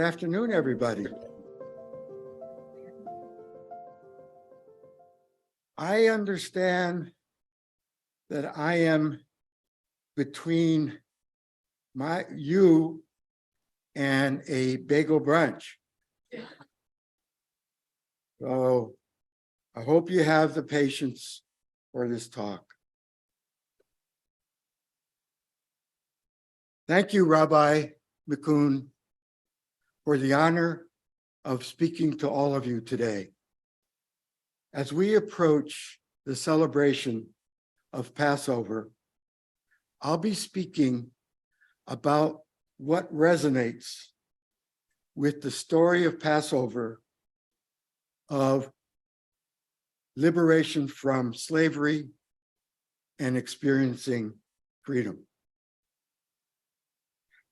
afternoon, everybody. I understand that I am between you and a bagel brunch. So I hope you have the patience for this talk. Thank you, Rabbi McCune, for the honor of speaking to all of you today. As we approach the celebration of Passover, I'll be speaking about what resonates with the story of Passover, of liberation from slavery and experiencing freedom.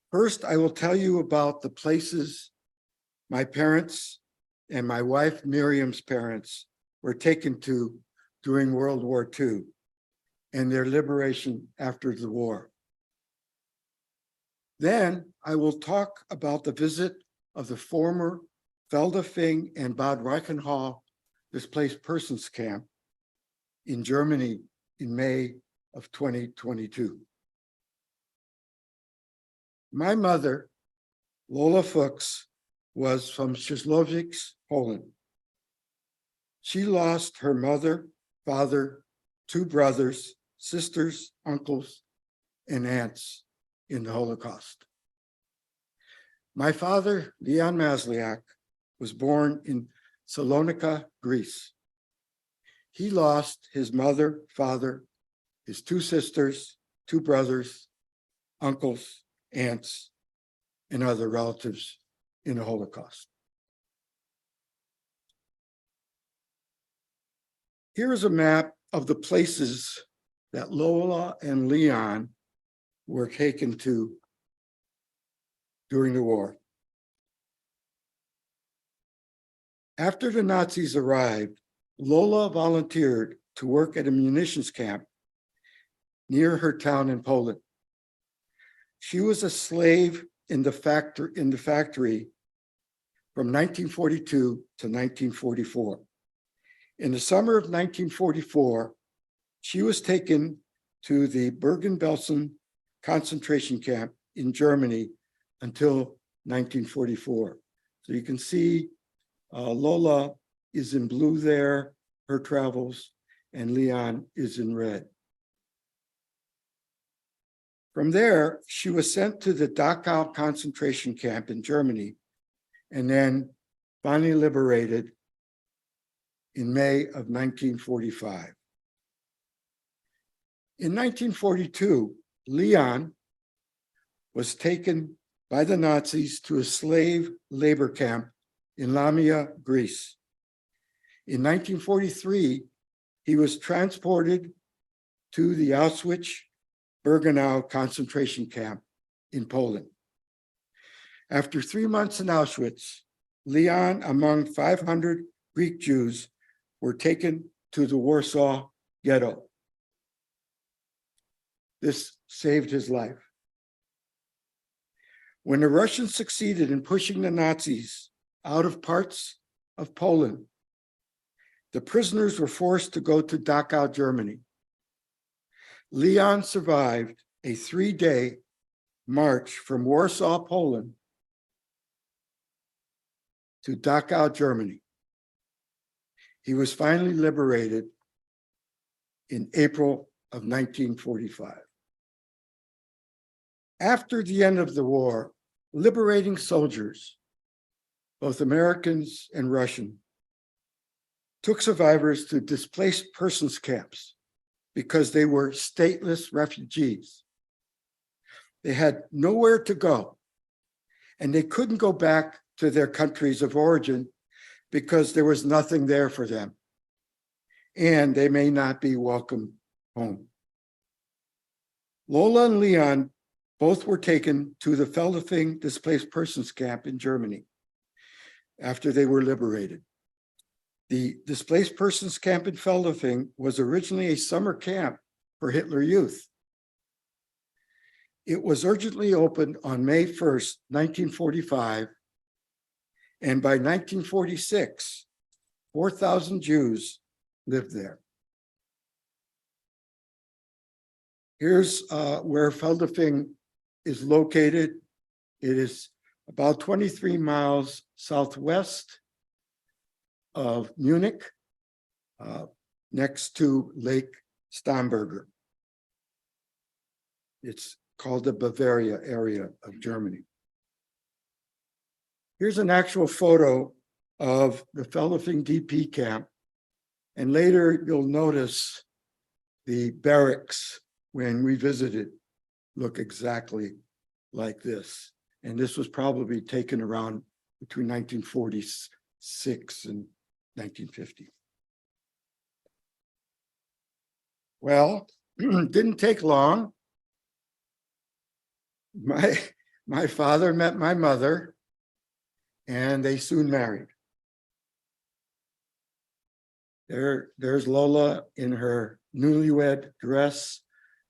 First, I will tell you about the places my parents and my wife Miriam's parents were taken to during World War II and their liberation after the war. Then I will talk about the visit of the former Feldafing and Bad Reichenhall displaced persons camp in Germany in May of 2022. My mother, Lola Fuchs, was from Czechoslovakia, Poland. She lost her mother, father, two brothers, sisters, uncles, and aunts in the Holocaust. My father, Abe Mazliach, was born in Salonika, Greece. He lost his mother, father, his two sisters, two brothers, uncles, aunts, and other relatives in the Holocaust. Here is a map of the places that Lola and Leon were taken to during the war. After the Nazis arrived, Lola volunteered to work at a munitions camp near her town in Poland. She was a slave in the factory from 1942 to 1944. In the summer of 1944, she was taken to the Bergen-Belsen concentration camp in Germany until 1944. So you can see Lola is in blue there, her travels, and Leon is in red. From there, she was sent to the Dachau concentration camp in Germany and then finally liberated in May of 1945. In 1942, Leon was taken by the Nazis to a slave labor camp in Lamia, Greece. In 1943, he was transported to the Auschwitz-Birkenau concentration camp in Poland. After 3 months in Auschwitz, Leon, among 500 Greek Jews, were taken to the Warsaw Ghetto. This saved his life. When the Russians succeeded in pushing the Nazis out of parts of Poland, the prisoners were forced to go to Dachau, Germany. Leon survived a 3-day march from Warsaw, Poland to Dachau, Germany. He was finally liberated in April of 1945. After the end of the war, liberating soldiers, both Americans and Russian, took survivors to displaced persons camps because they were stateless refugees. They had nowhere to go, and they couldn't go back to their countries of origin because there was nothing there for them, and they may not be welcome home. Lola and Leon both were taken to the Feldafing displaced persons camp in Germany after they were liberated. The displaced persons camp in Feldafing was originally a summer camp for Hitler Youth. It was urgently opened on May 1st, 1945, And by 1946, 4,000 Jews lived there. Here's where Feldafing is located. It is about 23 miles southwest of Munich, next to Lake Starnberger. It's called the Bavaria area of Germany. Here's an actual photo of the Feldafing DP camp. And later you'll notice the barracks when we visited look exactly like this. And this was probably taken around between 1946 and 1950. Well, didn't take long. My father met my mother, and they soon married. There's Lola in her newlywed dress.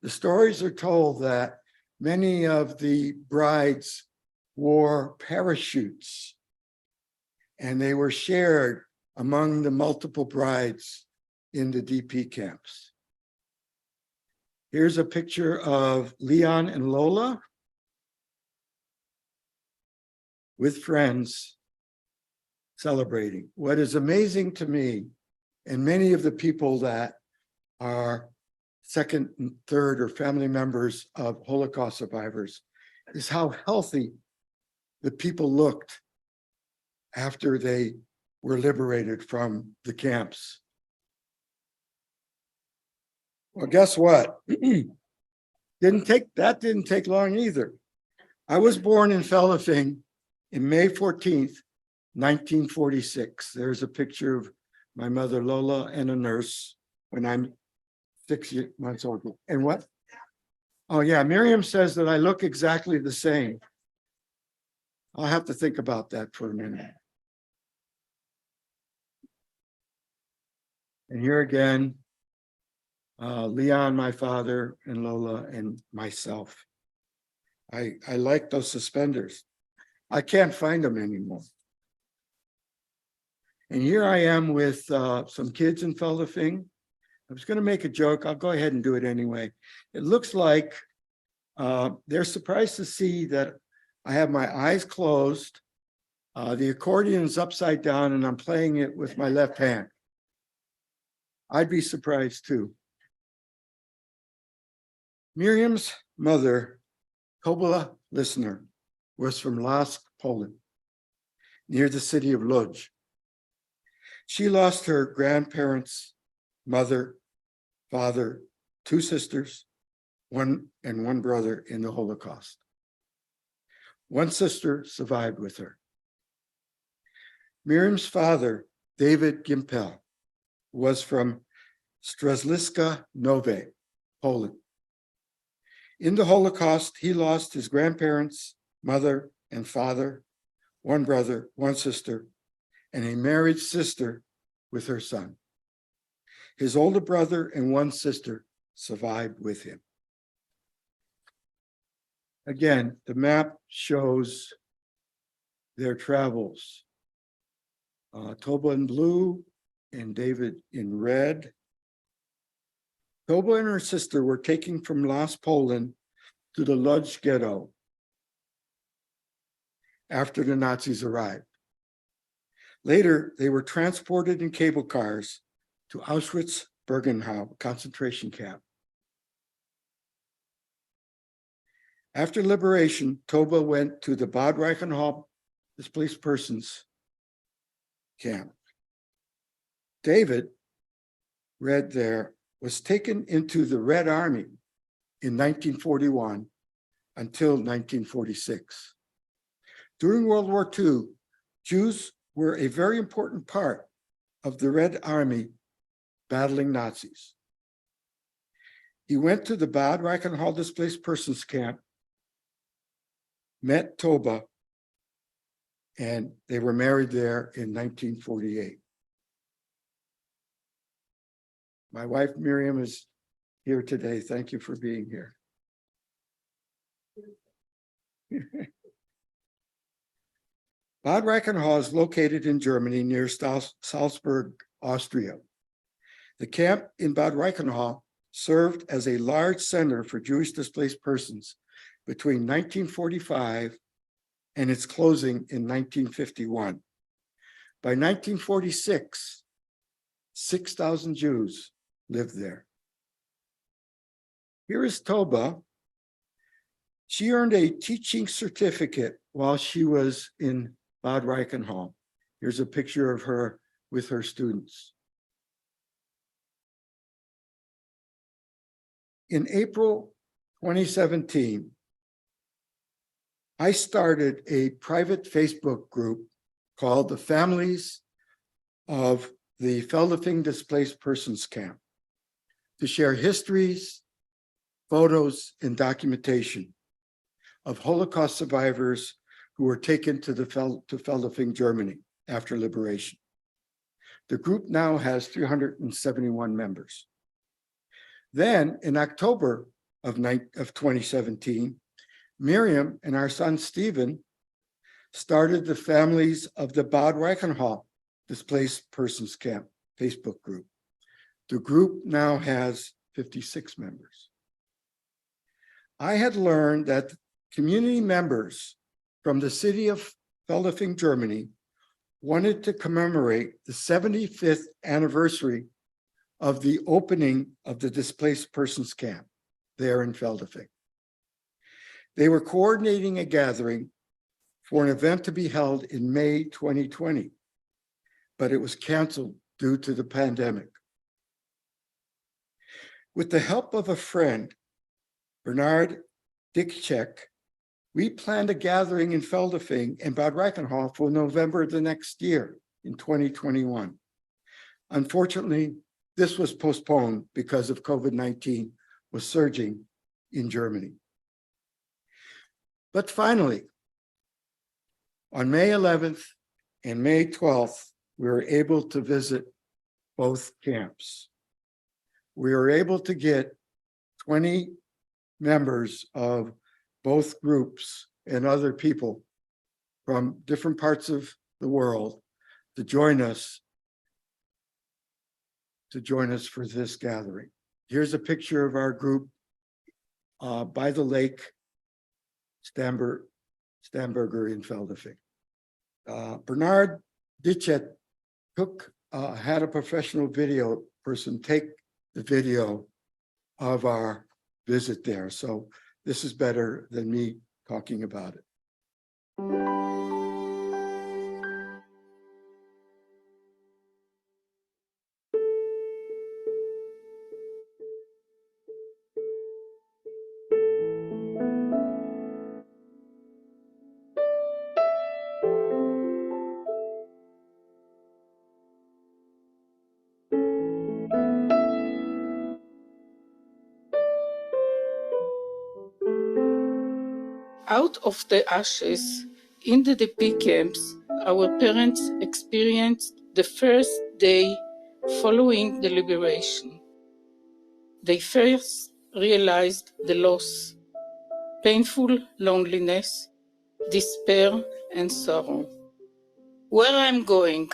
The stories are told that many of the brides wore parachutes, and they were shared among the multiple brides in the DP camps. Here's a picture of Leon and Lola with friends celebrating. What is amazing to me, and many of the people that are second and third or family members of Holocaust survivors, is how healthy the people looked after they were liberated from the camps. Well, guess what? Didn't take long either. I was born in Feldafing in May 14th, 1946. There's a picture of my mother Lola and a nurse when I'm 6 months old. And what? Oh yeah, Miriam says that I look exactly the same. I'll have to think about that for a minute. And here again, Leon, my father, and Lola, and myself. I like those suspenders. I can't find them anymore. And here I am with some kids in Feldafing. I was going to make a joke. I'll go ahead and do it anyway. It looks like they're surprised to see that I have my eyes closed. The accordion is upside down, and I'm playing it with my left hand. I'd be surprised too. Miriam's mother, Kobyla Listener, was from Lask, Poland, near the city of Lodz. She lost her grandparents, mother, father, two sisters, one brother in the Holocaust. One sister survived with her. Miriam's father, David Gimpel, was from Strzelska Nowe, Poland. In the Holocaust, he lost his grandparents, mother and father, one brother, one sister, and a married sister with her son. His older brother and one sister survived with him. Again, the map shows their travels. Toba in blue and David in red. Toba and her sister were taken from Lodz, Poland to the Lodz ghetto after the Nazis arrived. Later, they were transported in cable cars to Auschwitz-Birkenau concentration camp. After liberation, Toba went to the Bad Reichenhall displaced persons camp. David, read there, was taken into the Red Army in 1941 until 1946. During World War II, Jews were a very important part of the Red Army battling Nazis. He went to the Bad Reichenhall displaced persons camp, met Toba, and they were married there in 1948. My wife, Miriam, is here today. Thank you for being here. Bad Reichenhall is located in Germany near Salzburg, Austria. The camp in Bad Reichenhall served as a large center for Jewish displaced persons between 1945 and its closing in 1951. By 1946, 6,000 Jews lived there. Here is Toba. She earned a teaching certificate while she was in Bad Reichenhall. Here's a picture of her with her students. In April 2017, I started a private Facebook group called the Families of the Feldafing Displaced Persons Camp to share histories, photos, and documentation of Holocaust survivors who were taken to Feldafing, Germany after liberation. The group now has 371 members. Then in October of 2017, Miriam and our son Stephen started the Families of the Bad Reichenhall Displaced Persons Camp Facebook group. The group now has 56 members. I had learned that community members from the city of Feldafing, Germany, wanted to commemorate the 75th anniversary of the opening of the Displaced Persons Camp there in Feldafing. They were coordinating a gathering for an event to be held in May 2020, but it was canceled due to the pandemic. With the help of a friend, Bernard Dickcheck, we planned a gathering in Feldafing and Bad Reichenhall for November the next year in 2021. Unfortunately, this was postponed because of COVID-19 was surging in Germany. But finally, on May 11th and May 12th, we were able to visit both camps. We were able to get 20 members of both groups and other people from different parts of the world to join us for this gathering. Here's a picture of our group by the lake, Stamberger in Feldafing. Bernard Ditchet had a professional video person take the video of our visit there. So this is better than me talking about it. Out of the ashes, in the DP camps, our parents experienced the first day following the liberation. They first realized the loss, painful loneliness, despair, and sorrow. Where I'm going,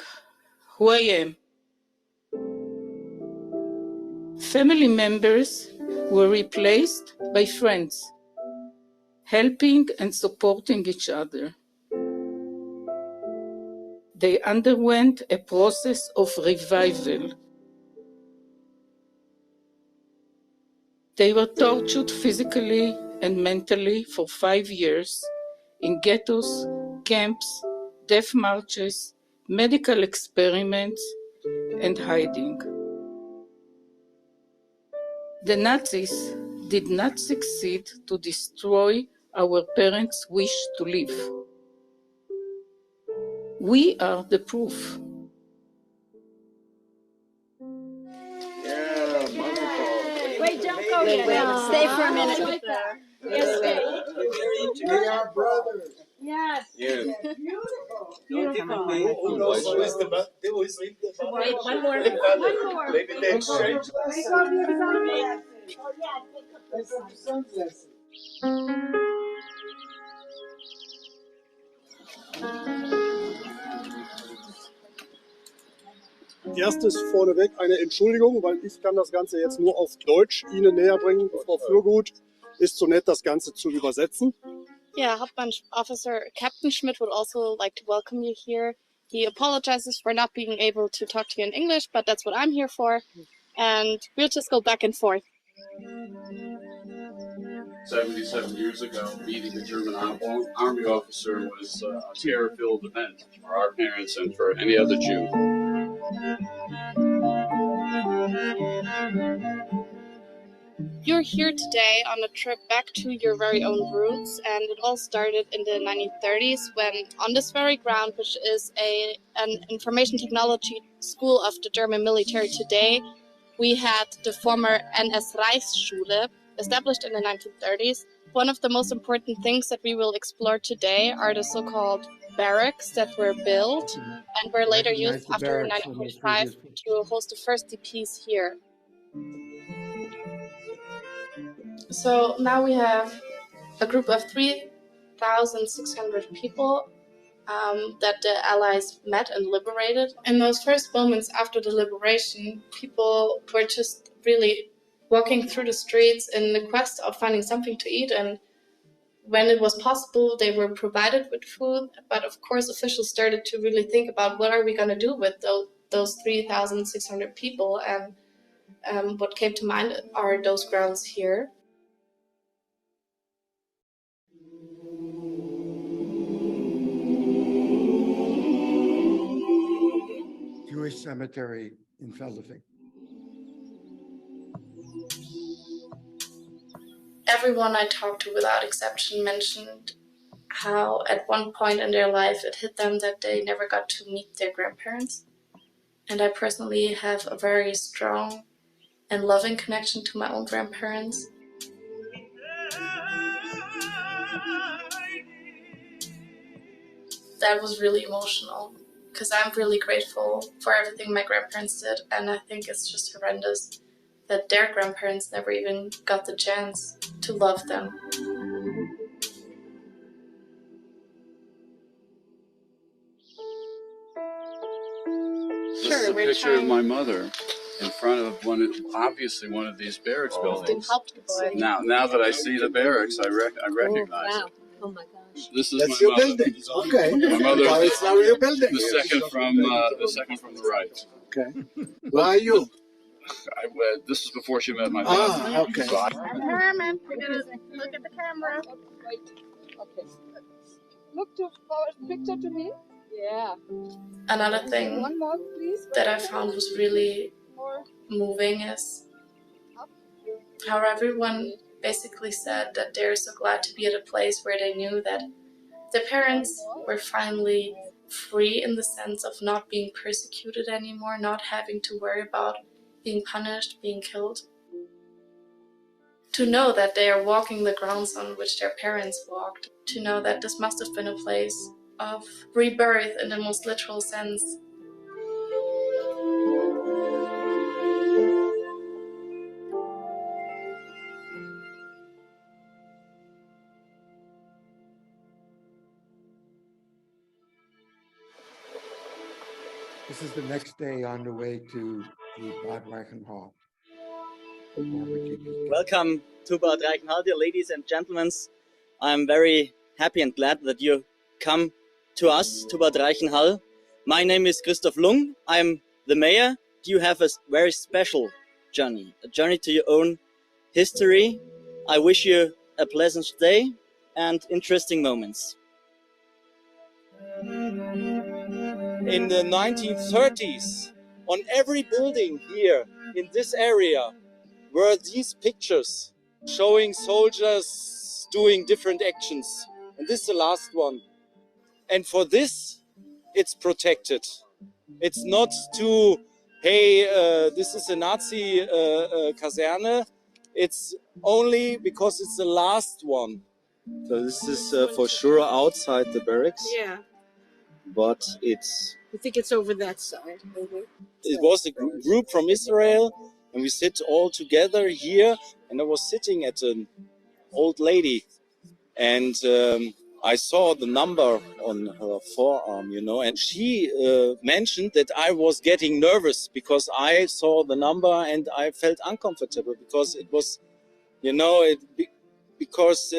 who I am. Family members were replaced by friends, helping and supporting each other. They underwent a process of revival. They were tortured physically and mentally for 5 years in ghettos, camps, death marches, medical experiments, and hiding. The Nazis did not succeed to destroy our parents' wish to live. We are the proof. Yeah, wonderful. Wait, don't go yet. Stay for a minute. Yes, stay. We are brothers. Yes. Yes. Beautiful. Wait, one more. One more. Maybe they exchange. Erstes vorneweg eine Entschuldigung, weil ich kann das Ganze jetzt nur auf Deutsch Ihnen näher bringen. Frau Fürgut ist so nett, das Ganze zu übersetzen. Yeah, Hauptmann Officer Captain Schmidt would also like to welcome you here. He apologizes for not being able to talk to you in English, but that's what I'm here for. And we'll just go back and forth. 77 years ago, meeting a German army officer was a terror-filled event for our parents and for any other Jew. You're here today on a trip back to your very own roots, and it all started in the 1930s when on this very ground, which is an information technology school of the German military today, we had the former NS Reichsschule, established in the 1930s. One of the most important things that we will explore today are the so-called barracks that were built and were later used after 1945 to host the first DPs here. So now we have a group of 3,600 people that the Allies met and liberated. In those first moments after the liberation, people were just really walking through the streets in the quest of finding something to eat, and when it was possible, they were provided with food. But of course, officials started to really think about what are we going to do with those 3,600 people, and what came to mind are those grounds here. Jewish cemetery in Feldafing. Everyone I talked to, without exception, mentioned how at one point in their life it hit them that they never got to meet their grandparents. And I personally have a very strong and loving connection to my own grandparents. That was really emotional, because I'm really grateful for everything my grandparents did, and I think it's just horrendous that their grandparents never even got the chance to love them. This is a picture of my mother in front of obviously one of these barracks buildings. Now that I see the barracks, I recognize it. Oh my gosh. This is That's my your mother. building. Okay. My mother. Well, it's now your building. The second from the right. Okay. Where are you? This is before she met my father. Ah, okay. So Herman, you're gonna look at the camera. Okay. Look to picture to me. Yeah. Another thing One more, please. that I found was really More. moving is how everyone basically said that they're so glad to be at a place where they knew that their parents were finally free, in the sense of not being persecuted anymore, not having to worry about being punished, being killed. To know that they are walking the grounds on which their parents walked, to know that this must have been a place of rebirth in the most literal sense. This is the next day on the way to the Bad Reichenhall. Welcome to Bad Reichenhall, dear ladies and gentlemen. I'm very happy and glad that you come to us, to Bad Reichenhall. My name is Christoph Lung. I'm the mayor. You have a very special journey, a journey to your own history. I wish you a pleasant day and interesting moments. In the 1930s, on every building here in this area were these pictures showing soldiers doing different actions. And this is the last one. And for this, it's protected. It's not to, hey, this is a Nazi Kaserne. It's only because it's the last one. So this is for sure outside the barracks. Yeah. But it's... I think it's over that side. It was a group from Israel, and we sit all together here, and I was sitting at an old lady, and I saw the number on her forearm, you know, and she mentioned that I was getting nervous because I saw the number and I felt uncomfortable because it was, you know, because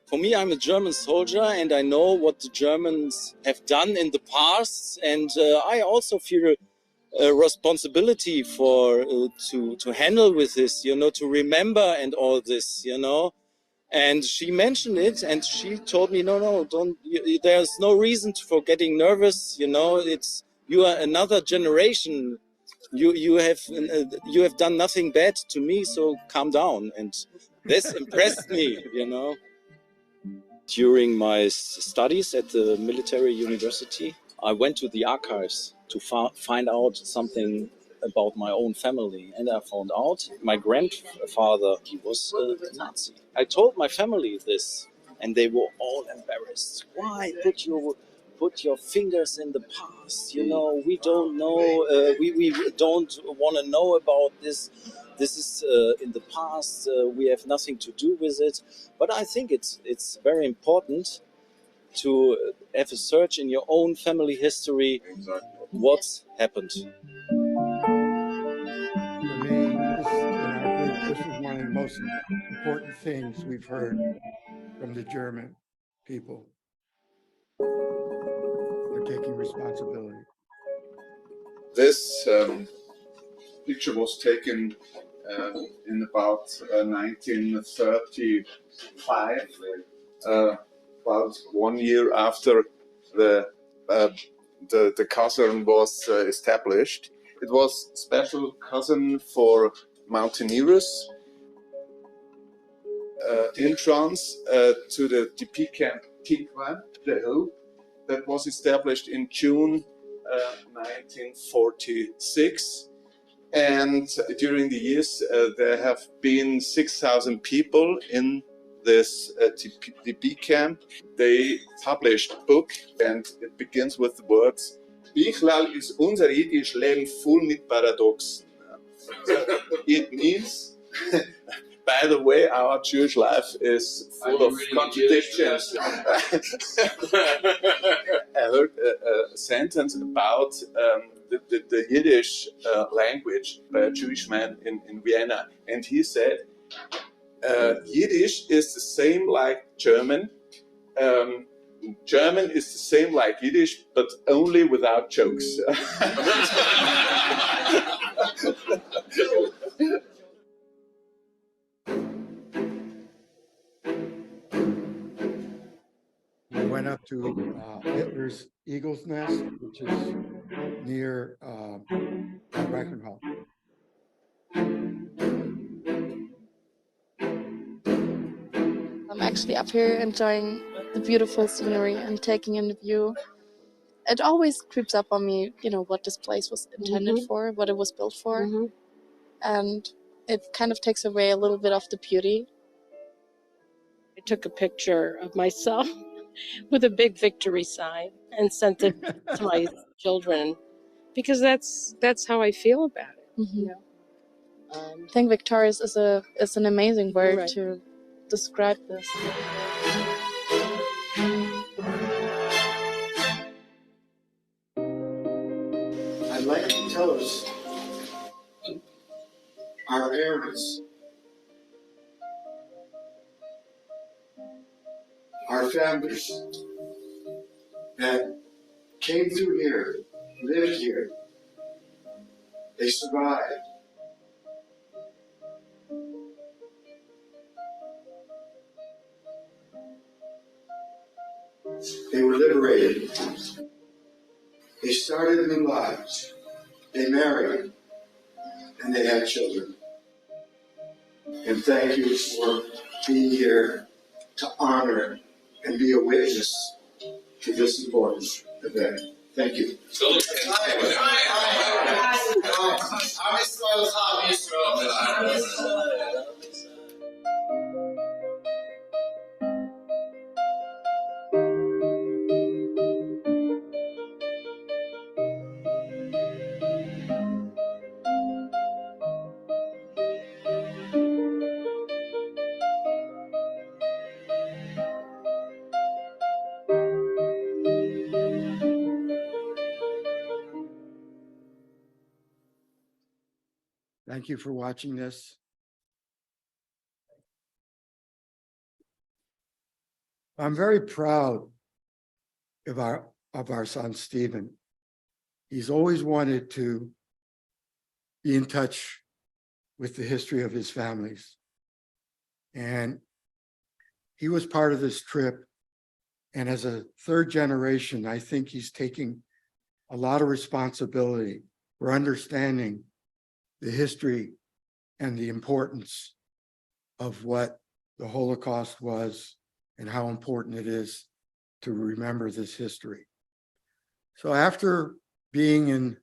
for me, I'm a German soldier and I know what the Germans have done in the past, and I also feel a responsibility for to handle with this, you know, to remember and all this, you know. And she mentioned it, and she told me, no, don't. There's no reason for getting nervous. You know, you are another generation. You have done nothing bad to me, so calm down. And this impressed me. You know, during my studies at the military university, I went to the archives to find out something about my own family, and I found out my grandfather, he was a Nazi. I told my family this, and they were all embarrassed. Why put your fingers in the past? You know, we don't know. We don't want to know about this. This is in the past. We have nothing to do with it. But I think it's very important to have a search in your own family history. What's happened? For me, in our group, this is one of the most important things we've heard from the German people. They're taking responsibility. This picture was taken in about 1935, about 1 year after the caserne was established. It was a special caserne for mountaineers. Entrance to the DP camp Tikva, the Hope, that was established in June 1946. And during the years, there have been 6,000 people in this DP camp. They published a book, and it begins with the words, Bichlal is unser jiddisch Leben full mit paradoxen. It means, by the way, our Jewish life is full of contradictions. I heard a sentence about the Yiddish language by a Jewish man in Vienna, and he said, Yiddish is the same like German. German is the same like Yiddish, but only without jokes. We went up to Hitler's Eagle's Nest, which is near Reichenhall. I'm actually up here enjoying the beautiful scenery and taking in the view. It always creeps up on me, you know, what this place was intended for, what it was built for. And it kind of takes away a little bit of the beauty. I took a picture of myself with a big victory sign and sent it to my children because that's how I feel about it. You know? I think victorious is an amazing word to describe this. I'd like to tell us our parents, our families that came through here, lived here, they survived. They were liberated. They started new lives. They married, and they had children. And thank you for being here to honor and be a witness to this important event. Thank you. Thank you for watching this. I'm very proud of our son, Stephen. He's always wanted to be in touch with the history of his families. And he was part of this trip. And as a third generation, I think he's taking a lot of responsibility for understanding the history and the importance of what the Holocaust was and how important it is to remember this history. So after being in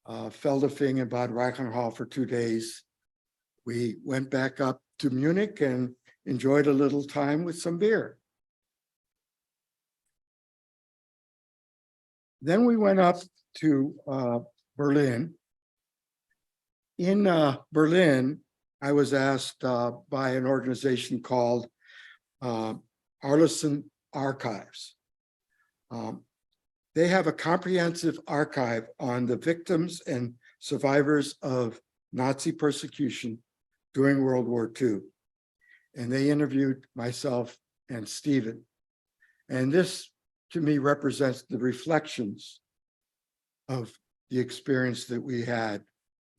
Feldafing and Bad Reichenhall for 2 days, we went back up to Munich and enjoyed a little time with some beer. Then we went up to Berlin. In Berlin, I was asked by an organization called Arlesen Archives. They have a comprehensive archive on the victims and survivors of Nazi persecution during World War II. And they interviewed myself and Stephen. And this, to me, represents the reflections of the experience that we had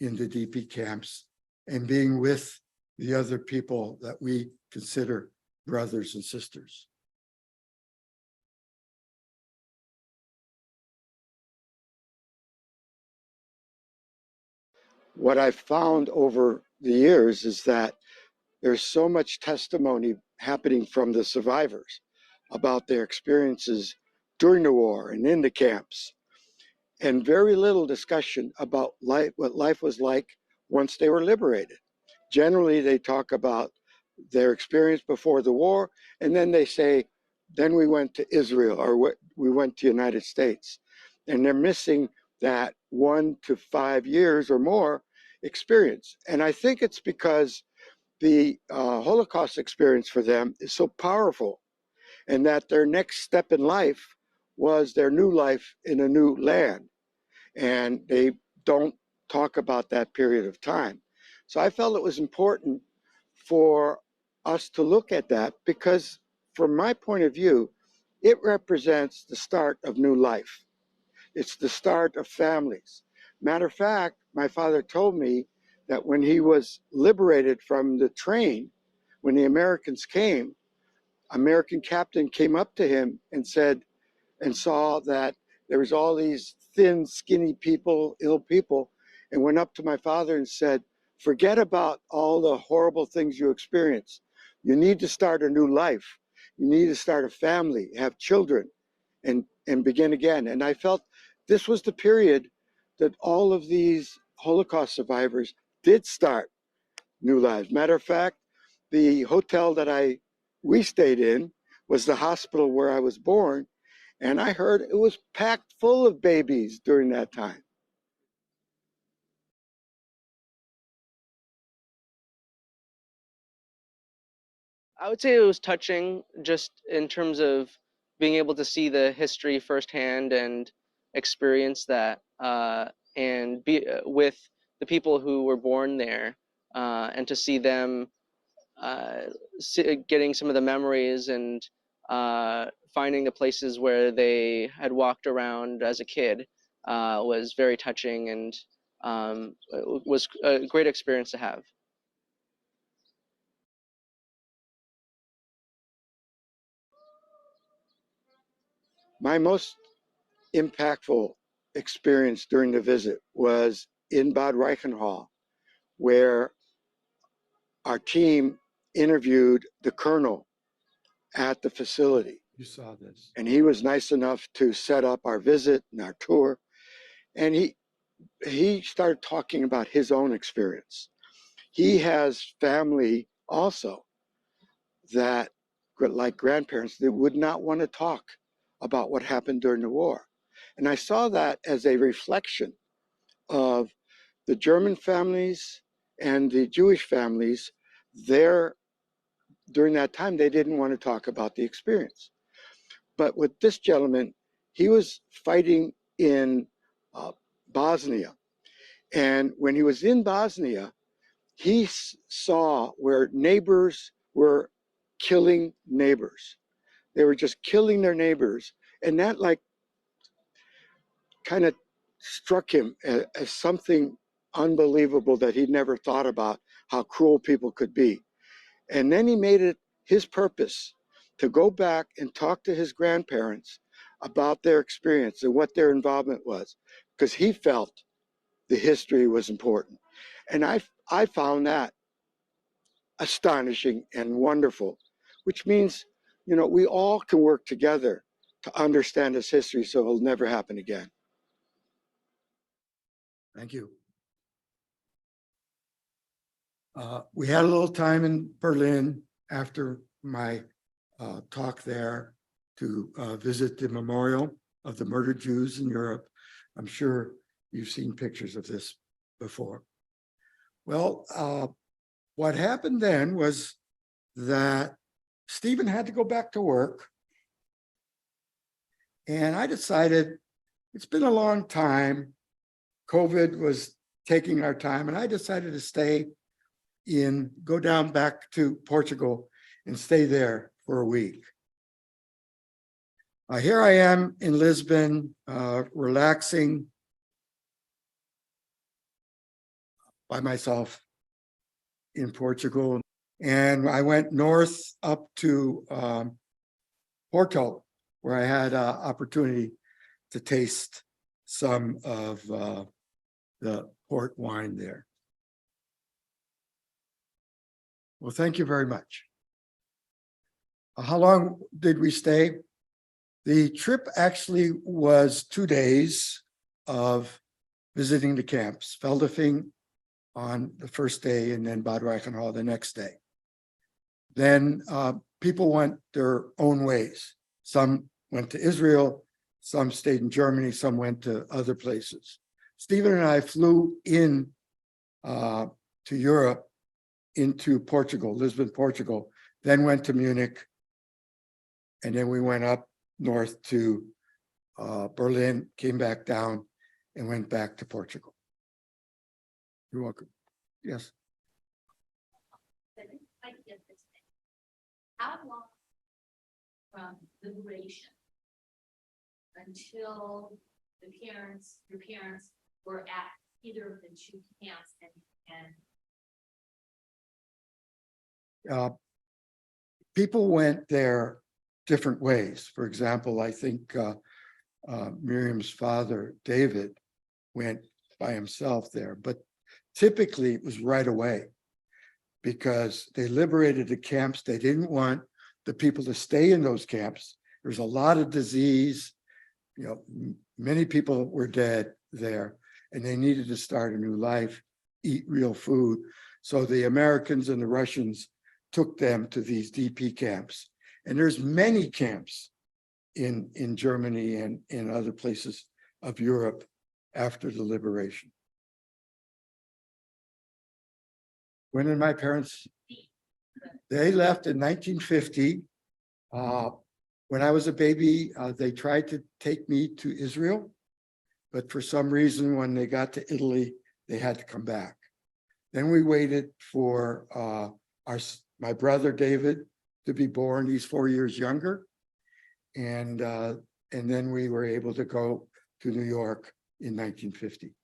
in the DP camps and being with the other people that we consider brothers and sisters. What I've found over the years is that there's so much testimony happening from the survivors about their experiences during the war and in the camps, and very little discussion about life, what life was like once they were liberated. Generally, they talk about their experience before the war, and then they say, then we went to Israel, or we went to the United States. And they're missing that 1 to 5 years or more experience. And I think it's because the Holocaust experience for them is so powerful, and that their next step in life was their new life in a new land. And they don't talk about that period of time. So I felt it was important for us to look at that, because from my point of view, it represents the start of new life. It's the start of families. Matter of fact, my father told me that when he was liberated from the train, when the Americans came, American captain came up to him and said, and saw that there was all these thin, skinny people, ill people, and went up to my father and said, forget about all the horrible things you experienced. You need to start a new life. You need to start a family, have children, and begin again. And I felt this was the period that all of these Holocaust survivors did start new lives. Matter of fact, the hotel that we stayed in was the hospital where I was born, and I heard it was packed full of babies during that time. I would say it was touching, just in terms of being able to see the history firsthand and experience that, and be with the people who were born there, and to see them getting some of the memories and finding the places where they had walked around as a kid was very touching, and it was a great experience to have. My most impactful experience during the visit was in Bad Reichenhall, where our team interviewed the colonel at the facility. You saw this. And he was nice enough to set up our visit and our tour. And he started talking about his own experience. He has family also that, like grandparents, that would not want to talk about what happened during the war. And I saw that as a reflection of the German families and the Jewish families. During that time, they didn't want to talk about the experience. But with this gentleman, he was fighting in Bosnia, And when he was in Bosnia, he saw where neighbors were killing neighbors. They were just killing their neighbors. And that like kind of struck him as something unbelievable that he'd never thought about, how cruel people could be. And then he made it his purpose to go back and talk to his grandparents about their experience and what their involvement was, because he felt the history was important. And I found that astonishing and wonderful, which means, you know, we all can work together to understand this history so it'll never happen again. Thank you. We had a little time in Berlin after my talk there to visit the memorial of the murdered Jews in Europe. I'm sure you've seen pictures of this before. Well, what happened then was that Stephen had to go back to work. And I decided it's been a long time. COVID was taking our time, and I decided to go down back to Portugal and stay there for a week. Here I am in Lisbon, relaxing by myself in Portugal. And I went north up to Porto, where I had an opportunity to taste some of the port wine there. Well, thank you very much. How long did we stay? The trip actually was 2 days of visiting the camps, Veldafing on the first day and then Bad Reichenhall the next day. Then people went their own ways. Some went to Israel, some stayed in Germany, some went to other places. Stephen and I flew in to Europe, into Portugal, Lisbon, Portugal, then went to Munich, and then we went up north to Berlin, came back down, and went back to Portugal. You're welcome. Yes. How long from liberation until your parents were at either of the two camps and people went there different ways. For example, I think Miriam's father, David, went by himself there, but typically it was right away because they liberated the camps. They didn't want the people to stay in those camps. There's a lot of disease. You know, many people were dead there, and they needed to start a new life, eat real food. So the Americans and the Russians took them to these DP camps. And there's many camps in Germany and in other places of Europe after the liberation. When did my parents? They left in 1950. When I was a baby, they tried to take me to Israel, but for some reason, when they got to Italy, they had to come back. Then we waited for my brother David to be born. He's 4 years younger, and then we were able to go to New York in 1950.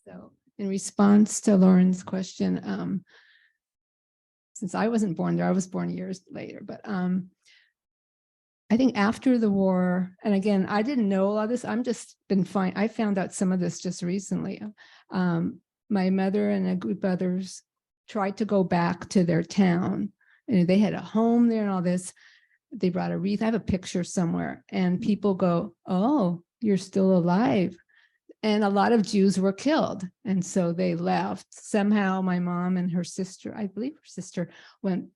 So, in response to Lauren's question, since I wasn't born there, I was born years later, but I think after the war, and again, I didn't know a lot of this. I'm just been fine. I found out some of this just recently. My mother and a group of others tried to go back to their town, and they had a home there and all this. They brought a wreath. I have a picture somewhere, and people go, "Oh, you're still alive." And a lot of Jews were killed. And so they left. Somehow my mom and her sister, I believe her sister, went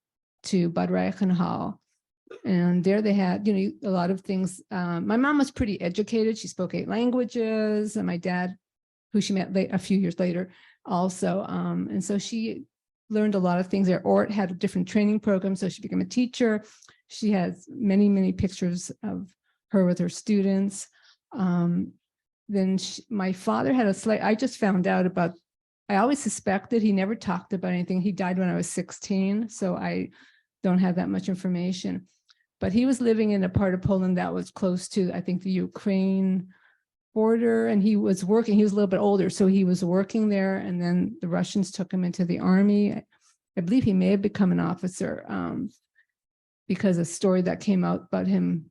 to Bad Reichenhall. And there they had, you know, a lot of things. My mom was pretty educated. She spoke 8 languages. And my dad, who she met a few years later, also. And so she learned a lot of things there. Ort had a different training program, so she became a teacher. She has many, many pictures of her with her students. then my father had a slight, I just found out about, I always suspected, he never talked about anything. He died when I was 16, so I don't have that much information. But he was living in a part of Poland that was close to, I think, the Ukraine border, and he was working, he was a little bit older, so he was working there, and then the Russians took him into the army. I believe he may have become an officer because a story that came out about him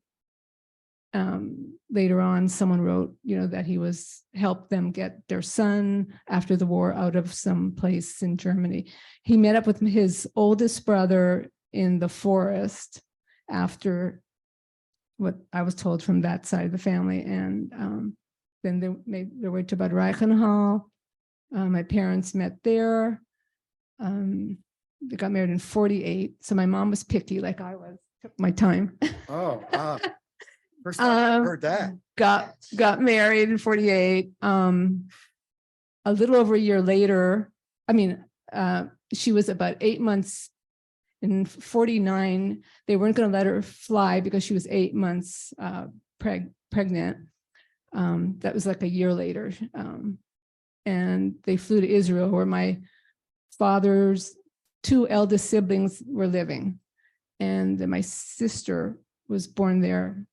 later on, someone wrote, that he helped them get their son after the war out of some place in Germany. He met up with his oldest brother in the forest after what I was told from that side of the family. And then they made their way to Bad Reichenhall. My parents met there. They got married in 48. So my mom was picky like I was, took my time. Oh, first time I heard that. Got married in 48. A little over a year later, she was about 8 months in 49. They weren't going to let her fly because she was 8 months pregnant. That was like a year later. And they flew to Israel, where my father's 2 eldest siblings were living. And then my sister was born there.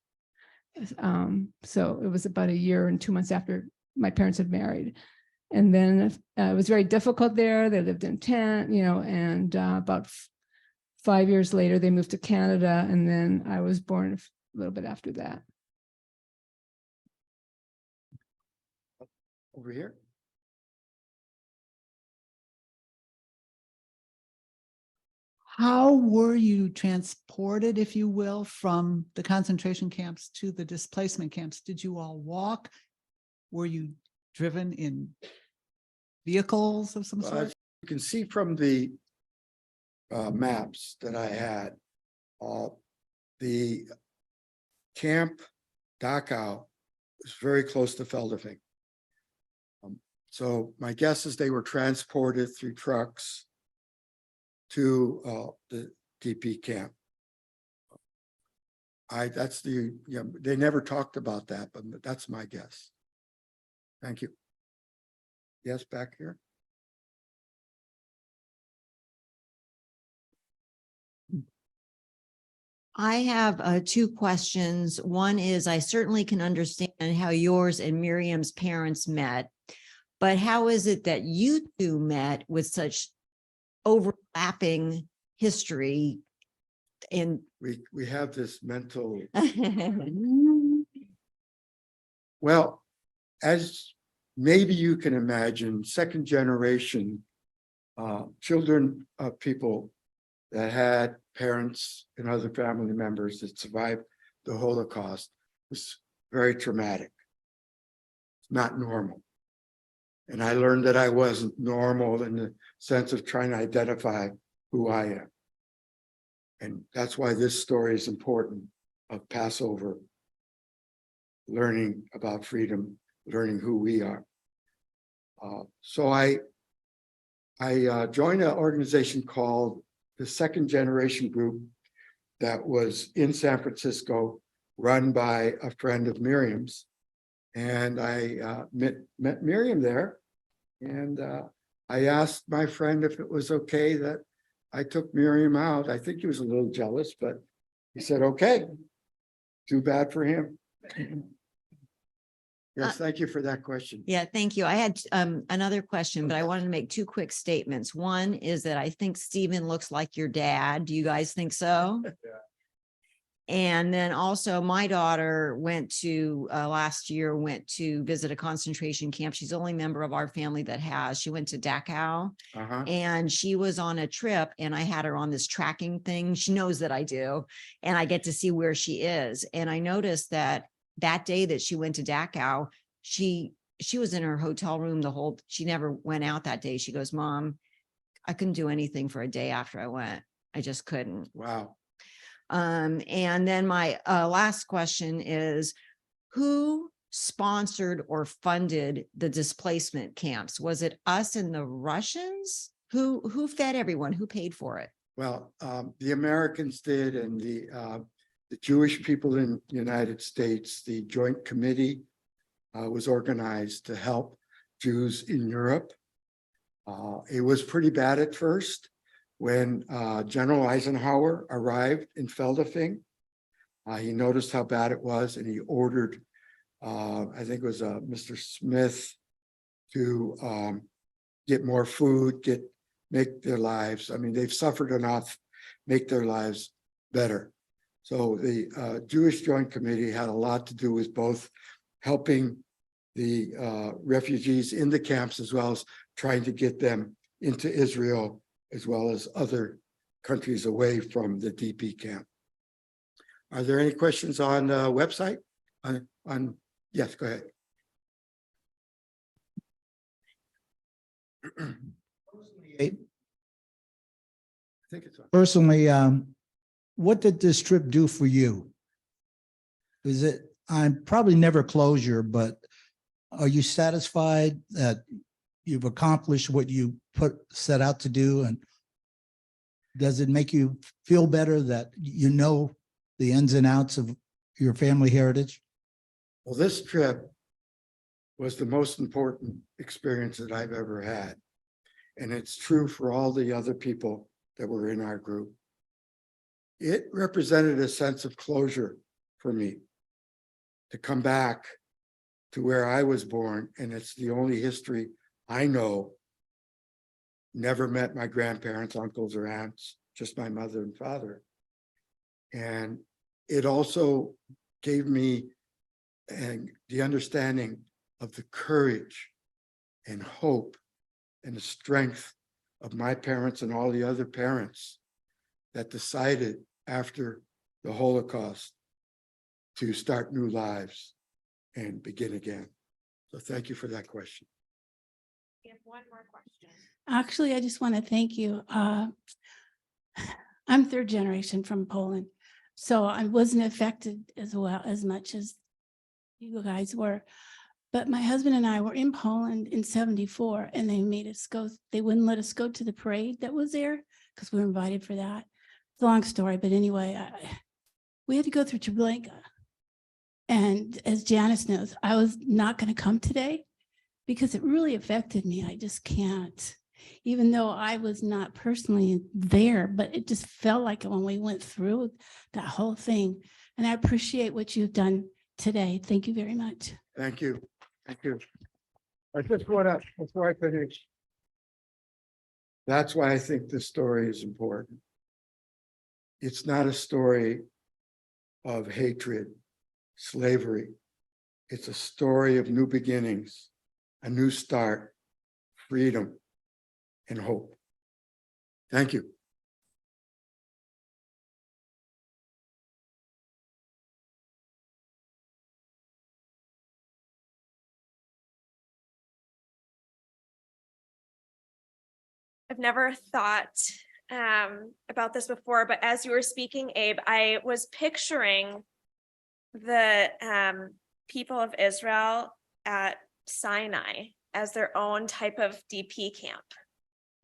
So it was about a year and 2 months after my parents had married. And then it was very difficult there. They lived in tent, and about 5 years later, they moved to Canada. And then I was born a little bit after that. Over here. How were you transported, if you will, from the concentration camps to the displacement camps? Did you all walk? Were you driven in vehicles of some sort? As you can see from the maps that I had, the camp Dachau was very close to Feldafing. So my guess is they were transported through trucks to the DP camp. They never talked about that, but that's my guess. Thank you. Yes, back here. I have 2 questions. One is, I certainly can understand how yours and Miriam's parents met, but how is it that you two met with such overlapping history? And we have this mental. Well, as maybe you can imagine, second generation children of people that had parents and other family members that survived the Holocaust was very traumatic. It's not normal. And I learned that I wasn't normal in the sense of trying to identify who I am. And that's why this story is important, of Passover, learning about freedom, learning who we are. So I joined an organization called the Second Generation Group that was in San Francisco, run by a friend of Miriam's. And I met Miriam there. And I asked my friend if it was okay that I took Miriam out. I think he was a little jealous, but he said, okay, too bad for him. Yes, thank you for that question. yeah, thank you. I had another question, but I wanted to make 2 quick statements. One is that I think Stephen looks like your dad. Do you guys think so? Yeah. And then also my daughter last year went to visit a concentration camp. She's the only member of our family that has. She went to Dachau and she was on a trip, and I had her on this tracking thing. She knows that I do, and I get to see where she is. And I noticed that day that she went to Dachau, she was in her hotel room she never went out that day. She goes, Mom, I couldn't do anything for a day after I went. I just couldn't. Wow. And then my last question is, who sponsored or funded the displacement camps? Was it us and the Russians? Who fed everyone? Who paid for it? Well, the Americans did, and the Jewish people in the United States, the Joint Committee was organized to help Jews in Europe. It was pretty bad at first when General Eisenhower arrived in Feldafing. He noticed how bad it was, and he ordered, I think it was Mr. Smith, to get more food, make their lives. I mean, they've suffered enough, make their lives better. So the Jewish Joint Committee had a lot to do with both helping the refugees in the camps as well as trying to get them into Israel as well as other countries away from the DP camp. Are there any questions on the website? Yes, go ahead. I think it's on. Personally, what did this trip do for you? I'm probably never closure, but are you satisfied that you've accomplished what you set out to do? And does it make you feel better that you know the ins and outs of your family heritage? Well, this trip was the most important experience that I've ever had. And it's true for all the other people that were in our group. It represented a sense of closure for me to come back to where I was born, and it's the only history I know. Never met my grandparents, uncles, or aunts, just my mother and father. And it also gave me the understanding of the courage and hope and the strength of my parents and all the other parents that decided after the Holocaust to start new lives and begin again. So thank you for that question. We have one more question. Actually, I just want to thank you. I'm third generation from Poland, so I wasn't affected as much as you guys were. But my husband and I were in Poland in '74, and they made us go. They wouldn't let us go to the parade that was there because we were invited for that. It's a long story, but anyway, we had to go through Treblinka. And as Janice knows, I was not going to come today because it really affected me. I just can't, even though I was not personally there, but it just felt like when we went through that whole thing. And I appreciate what you've done today. Thank you very much. Thank you. Thank you. I just want to, before I finish, that's why I think this story is important. It's not a story of hatred, slavery. It's a story of new beginnings, a new start, freedom, and hope. Thank you. I've never thought about this before, but as you were speaking, Abe, I was picturing the people of Israel at Sinai as their own type of DP camp.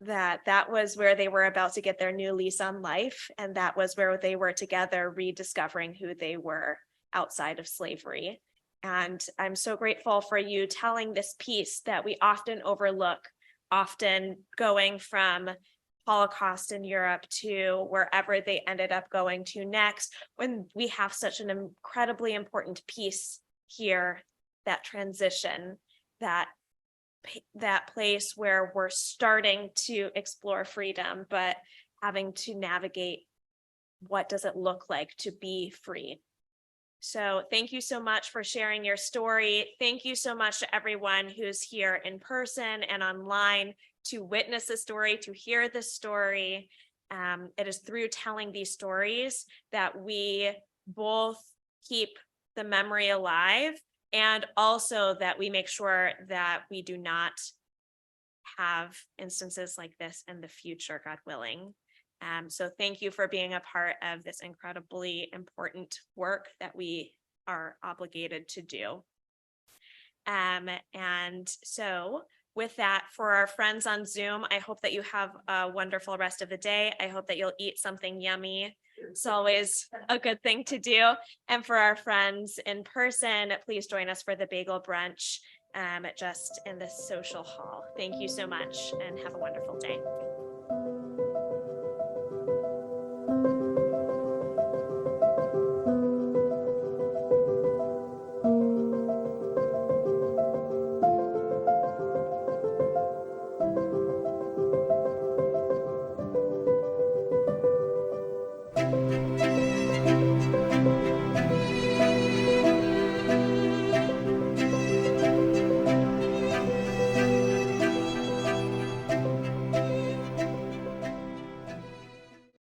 That was where they were about to get their new lease on life, and that was where they were together rediscovering who they were outside of slavery. And I'm so grateful for you telling this piece that we often overlook, often going from Holocaust in Europe to wherever they ended up going to next, when we have such an incredibly important piece here, that transition, that place where we're starting to explore freedom, but having to navigate what does it look like to be free. So thank you so much for sharing your story. Thank you so much to everyone who's here in person and online to witness the story, to hear the story. It is through telling these stories that we both keep the memory alive, and also that we make sure that we do not have instances like this in the future, God willing. So thank you for being a part of this incredibly important work that we are obligated to do. And so with that, for our friends on Zoom, I hope that you have a wonderful rest of the day. I hope that you'll eat something yummy It's always a good thing to do. And for our friends in person, please join us for the bagel brunch just in the social hall. Thank you so much and have a wonderful day.